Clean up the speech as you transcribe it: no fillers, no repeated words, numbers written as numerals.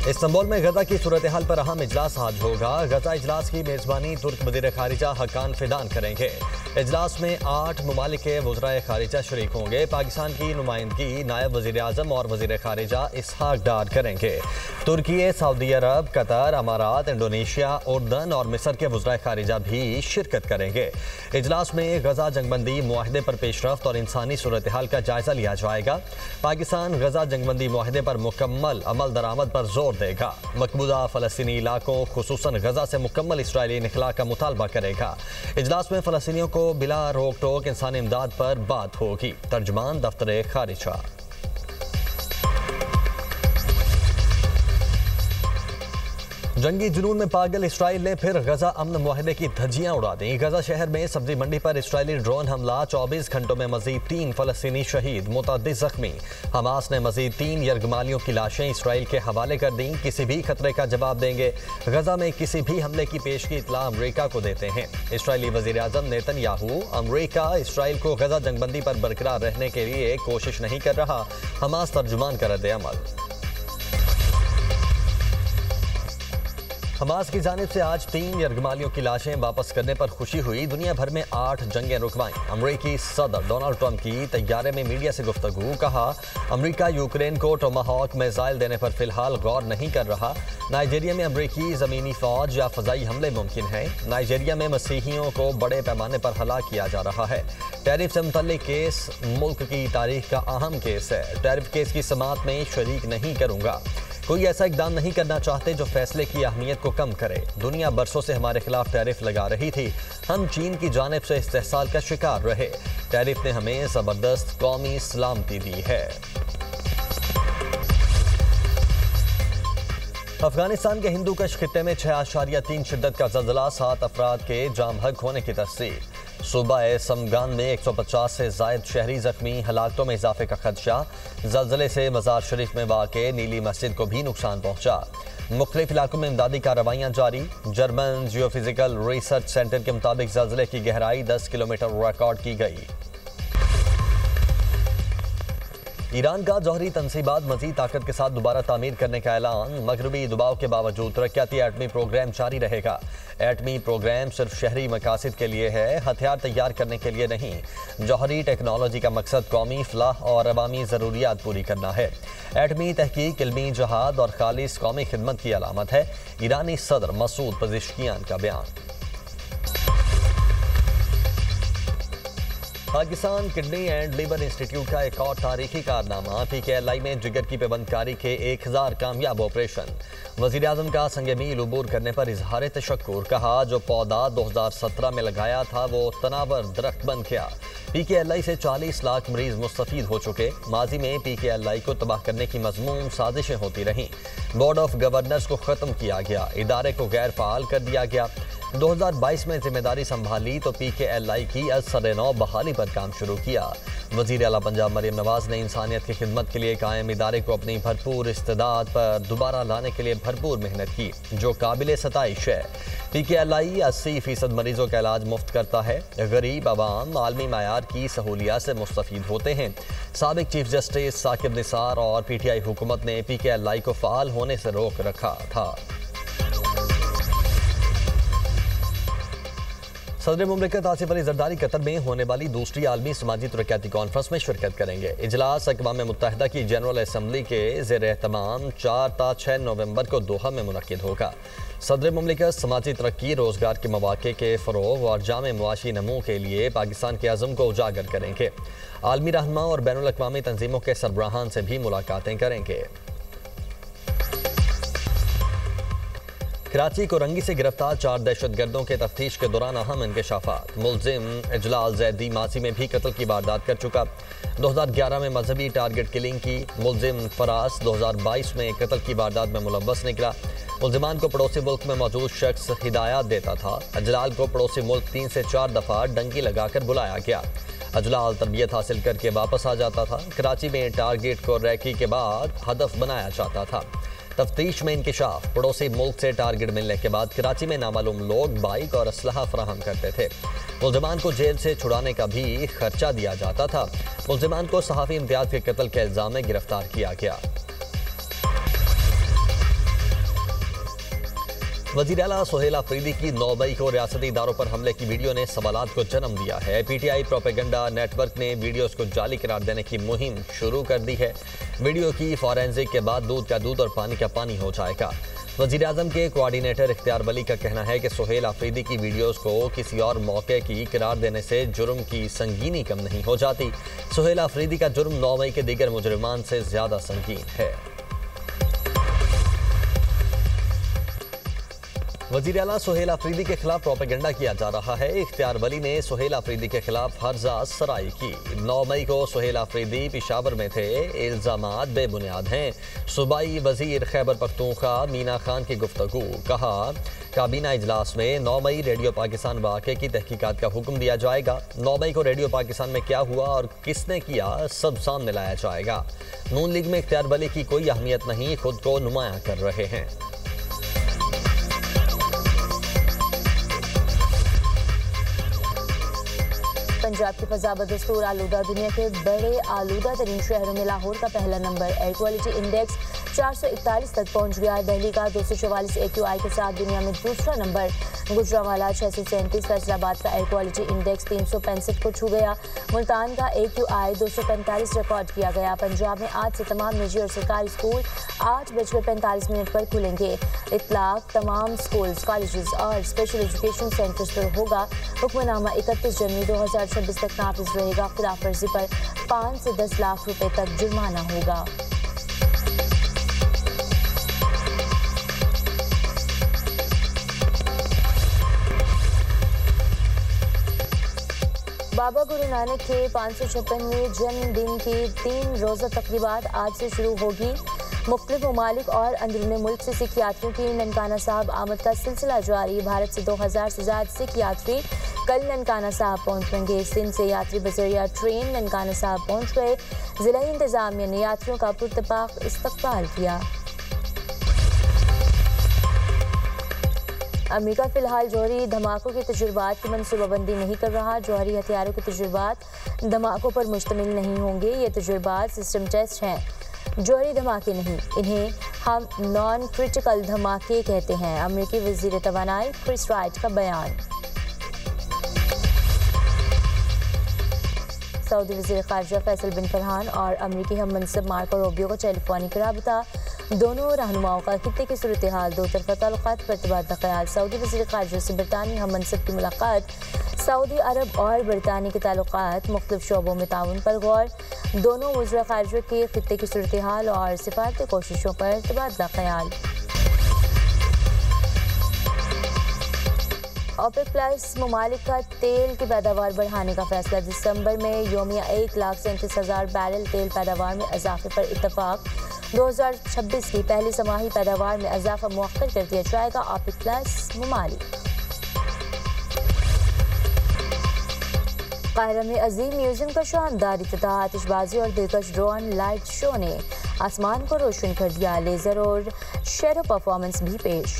Istanbul में गजा की सूरत हाल पर अहम इजलास आज होगा। गजा इजलास की मेजबानी तुर्क वज़ीर खारिजा हक्कान फिदान करेंगे। इजलास में 8 ममालिक के वज़राए खारिजा शरीक होंगे। पाकिस्तान की नुमाइंदगी नायब वज़ीर आज़म और वज़ीर खारिजा इसहाक डार करेंगे। तुर्की, सऊदी अरब, कतर, अमारात, इंडोनेशिया, उर्दन और मिस्र के वज़राए खारिजा भी शिरकत करेंगे। इजलास में गजा जंगबंदी मुआहदे पर पेशरफ्त और इंसानी सूरत हाल का जायजा लिया जाएगा। पाकिस्तान गजा जंगबंदी मुआहदे पर मुकम्मल अमल दरामद पर जोर देगा। मकबूजा फ़लस्तीनी इलाकों खुसूसन गजा से मुकम्मल इसराइली इनखला का मुतालबा करेगा। इजलास में फ़लस्तीनियों को बिला रोक टोक इंसानी इमदाद पर बात होगी। तर्जुमान दफ्तर खारिजा। जंगी जुनून में पागल इसराइल ने फिर गजा अमन मुआहदे की धज्जियां उड़ा दी। गजा शहर में सब्जी मंडी पर इसराइली ड्रोन हमला, 24 घंटों में मजीद 3 फ़लस्तीनी शहीद, मुतअद्दिद जख्मी। हमास ने मजीद 3 यरगमालियों की लाशें इसराइल के हवाले कर दी। किसी भी खतरे का जवाब देंगे। गजा में किसी भी हमले की पेशगी इत्तला अमरीका को देते हैं। इसराइली वज़ीर आज़म नेतन्याहू, अमरीका इसराइल को गजा जंगबंदी पर बरकरार रहने के लिए कोशिश नहीं कर रहा। हमास तर्जुमान का रद्द अमल। हमास की जानिब से आज 3 यरगमालियों की लाशें वापस करने पर खुशी हुई। दुनिया भर में 8 जंगें रुकवाईं। अमरीकी सदर डोनाल्ड ट्रंप की तैयारे में मीडिया से गुफ्तगू। कहा, अमरीका यूक्रेन को टोमाहॉक मिसाइल देने पर फिलहाल गौर नहीं कर रहा। नाइजीरिया में अमरीकी ज़मीनी फौज या फ़ज़ाई हमले मुमकिन हैं। नाइजीरिया में मसीहियों को बड़े पैमाने पर हलाक किया जा रहा है। टैरिफ से मुतल्लिक केस मुल्क की तारीख का अहम केस है। टैरिफ केस की समाअत में शरीक नहीं करूँगा। कोई ऐसा इकदाम नहीं करना चाहते जो फैसले की अहमियत को कम करे। दुनिया बरसों से हमारे खिलाफ टैरिफ लगा रही थी। हम चीन की जानिब से इस्तेहसाल का शिकार रहे। टैरिफ ने हमें ज़बरदस्त कौमी सलामती दी है। अफगानिस्तान के हिंदू कश खित्ते में 6.3 शिद्दत का ज़लज़ला, 7 अफराद के जाम हक होने की तस्दीक। सूबा समगान में 150 से ज़ायद शहरी जख्मी, हलाकतों में इजाफे का खदशा। ज़लज़ले से मज़ार शरीफ में वाक़े नीली मस्जिद को भी नुकसान पहुँचा। मुख्तलिफ इलाकों में इमदादी कार्रवाइयाँ जारी। जर्मन जियोफिजिकल रिसर्च सेंटर के मुताबिक ज़लज़ले की गहराई 10 किलोमीटर रिकॉर्ड की गई। ईरान का जौहरी तनसीबात मज़ीद ताकत के साथ दोबारा तामीर करने का ऐलान। मगरबी दबाव के बावजूद तरक्याती एटमी प्रोग्राम जारी रहेगा। एटमी प्रोग्राम सिर्फ शहरी मकासद के लिए है, हथियार तैयार करने के लिए नहीं। जौहरी टेक्नोलॉजी का मकसद कौमी फलाह और अवामी ज़रूरियात पूरी करना है। एटमी तहकीक, इल्मी जहाद और खालिस कौमी खिदमत की अलामत है। ईरानी सदर मसूद पज़ेश्कियान का बयान। Pakistan kidney and liver institute का एक और तारीखी कारनामा। PKLI में जिगर की पेबंदकारी के 1000 कामयाब ऑपरेशन। वज़ीर आज़म का संगमील उबूर करने पर इजहार तशक्कुर। कहा, जो पौधा 2017 में लगाया था वो तनावर दरख्त बन गया। PKLI से 40 लाख मरीज मुस्तफीद हो चुके। माजी में PKLI को तबाह करने की मज़मूम साजिशें होती रहीं। बोर्ड ऑफ गवर्नर्स को ख़त्म किया गया। इदारे को गैर फ़ाल कर दिया गया। 2022 में जिम्मेदारी संभाली तो PKLI की असर-ए-नौ बहाली पर काम शुरू किया। वज़ीर आला पंजाब मरीम नवाज ने इंसानियत की खिदमत के लिए कायम इदारे को अपनी भरपूर इस्तेदाद पर दोबारा लाने के लिए भरपूर मेहनत की, जो काबिल सताइश है। PKLI 80% मरीजों का इलाज मुफ्त करता है। गरीब आवाम आलमी मायार की सहूलियात से मुस्तफीद होते हैं। साबिक चीफ जस्टिस साकिब निसार और PTI हुकूमत ने PKLI को फ़ाल होने से रोक रखा था। सदर मुमलिकत आसिफ अली जरदारी कतर में होने वाली दूसरी आलमी समाजी तरक्याती कॉन्फ्रेंस में शिरकत करेंगे। इजलास अक़वाम मुत्तहिदा की जनरल असम्बली के ज़ेर एहतमाम 4 ta 6 नवंबर को दोहा में मुनक्किद होगा। सदर मुमलिकत समाजी तरक्की, रोज़गार के मौक़े के फ़रोग़ और जामे मुआशी नमू के लिए पाकिस्तान के अज़म को उजागर करेंगे। आलमी रहनुमा और बैनुल अक़वामी तंजीमों के सरबराहान से भी मुलाकातें करेंगे। कराची को रंगी से गिरफ्तार 4 दहशतगर्दों के तफ्तीश के दौरान अहम इंकशाफात। मुलजिम इजलाल जैदी मासी में भी कत्ल की वारदात कर चुका। 2011 में मजहबी टारगेट किलिंग की। मुलजिम फराज 2022 में कत्ल की वारदात में मुलव्वस निकला। मुलजिमान को पड़ोसी मुल्क में मौजूद शख्स हिदायत देता था। अजलाल को पड़ोसी मुल्क 3 से 4 दफ़ा डंकी लगाकर बुलाया गया। अजलाल तरबियत हासिल करके वापस आ जाता था। कराची में टारगेट को रैकी के बाद हदफ बनाया जाता था। तफ्तीश में इंकिशाफ। पड़ोसी मुल्क से टारगेट मिलने के बाद कराची में नामालूम लोग बाइक और असलहा फराहम करते थे। मुलजिमान को जेल से छुड़ाने का भी खर्चा दिया जाता था। मुलजिमान को सहाफ़ी इम्तियाज़ के कत्ल के इल्ज़ाम में गिरफ्तार किया गया। वज़ीर आला सुहेल अफरीदी की 9 मई को रियासती इदारों पर हमले की वीडियो ने सवालात को जन्म दिया है। PTI प्रोपेगेंडा नेटवर्क ने वीडियोस को जाली करार देने की मुहिम शुरू कर दी है। वीडियो की फॉरेंसिक के बाद दूध का दूध और पानी का पानी हो जाएगा। वज़ीर आज़म के कोऑर्डिनेटर इख्तियार वली का कहना है कि सुहेल अफरीदी की वीडियोस को किसी और मौके की करार देने से जुर्म की संगीनी कम नहीं हो जाती। सुहेल अफरीदी का जुर्म 9 मई के दीगर मुजरिमान से ज्यादा संगीन है। वज़ीर आला सुहेल अफरीदी के खिलाफ प्रोपेगेंडा किया जा रहा है। इख्तियार वली ने सुहेल अफरीदी के खिलाफ हर्जा सराई की। 9 मई को सुहेल अफरीदी पेशावर में थे। इल्जामात बेबुनियाद हैं। सूबाई वजीर खैबर पख्तूनख्वा मीना खान की गुफ्तगू। कहा, काबीना इजलास में 9 मई रेडियो पाकिस्तान वाक़े की तहकीकात का हुक्म दिया जाएगा। 9 मई को रेडियो पाकिस्तान में क्या हुआ और किसने किया, सब सामने लाया जाएगा। नून लीग में इख्तियार वली की कोई अहमियत नहीं, खुद को नुमायां कर रहे हैं। पंजाब की फजा बदस्तूर आलूदा दुनिया के बड़े आलूदा तरीन शहरों में लाहौर का पहला नंबर। एयर क्वालिटी इंडेक्स 441 तक पहुंच गया। दिल्ली का 244 AQI के साथ दुनिया में दूसरा नंबर। गुजरांवाला 637, फैसलाबाद का एयर क्वालिटी इंडेक्स 365 को छू गया। मुल्तान का AQI 245 रिकॉर्ड किया गया। पंजाब में आज से तमाम निजी और सरकारी स्कूल 8:45 पर खुलेंगे। इतलाक तमाम स्कूल्स, कॉलेजेस और स्पेशल एजुकेशन सेंटर्स पर होगा। हुक्मनामा 31 जनवरी 2026 तक नाफिज रहेगा। खिलाफ वर्जी पर 5 से 10 लाख रुपए तक जुर्माना होगा। बाबा गुरु नानक के 556वें जन्मदिन की 3 रोज़ा तकरीबात आज से शुरू होगी। मुख्तलिफ ममालिक और अंदरूनी मुल्क से सिख यात्रियों की ननकाना साहब आमद का सिलसिला जारी। भारत से 2000 से ज़्यादा सिख यात्री कल ननकाना साहब पहुँचेंगे। सिंध से यात्री बजरिया ट्रेन ननकाना साहब पहुँच गए। ज़िला इंतज़ामिया ने यात्रियों का पुरतपाक इस्तकबाल किया। अमेरिका फिलहाल जौहरी धमाकों के तजुर्बात की मनसूबाबंदी नहीं कर रहा। जौहरी हथियारों के तजुर्बात धमाकों पर मुश्तमिल नहीं होंगे। ये तजुर्बात सिस्टम टेस्ट हैं, जौहरी धमाके नहीं। इन्हें हम नॉन क्रिटिकल धमाके कहते हैं। अमेरिकी वज़ीर तवानाई क्रिस राइट का बयान। सऊदी वज़ीर ख़ारिजा फैसल बिन फरहान और अमेरिकी हम मनसब मार्को रूबियो का टेलीफोनिक राबता। दोनों रहनुमाओं का खित्ते की सूरत हाल, दो तरफ़ा ताल्लुकात पर तबादला ख्याल। सऊदी वज़ीर ख़ारिजा से बरतानी हम मनसब की मुलाकात। सऊदी अरब और बरतानी के ताल्लुकात, मुख्तलिफ शोबों में ताउन पर गौर। दोनों वज़ीर ख़ारिजा के खित्ते की सूरत हाल और सिफारती कोशिशों पर तबादला ख्याल। ओपेक प्लस ममालिक का तेल की पैदावार बढ़ाने का फैसला। दिसंबर में योमिया 1,37,000 बैरल तेल पैदावार में इजाफे पर इत्तफाक। 2026 की पहली समाही पैदावार में इजाफा मुअक्कद कर दिया जाएगा। ओपेक प्लस ममालिक। काहिरा में अजीम म्यूजियम का शानदार इफ्तिताह, आतिशबाजी और दिलकश ड्रोन लाइट शो ने आसमान को रोशन कर दिया। लेजर और शेडो परफॉर्मेंस भी पेश।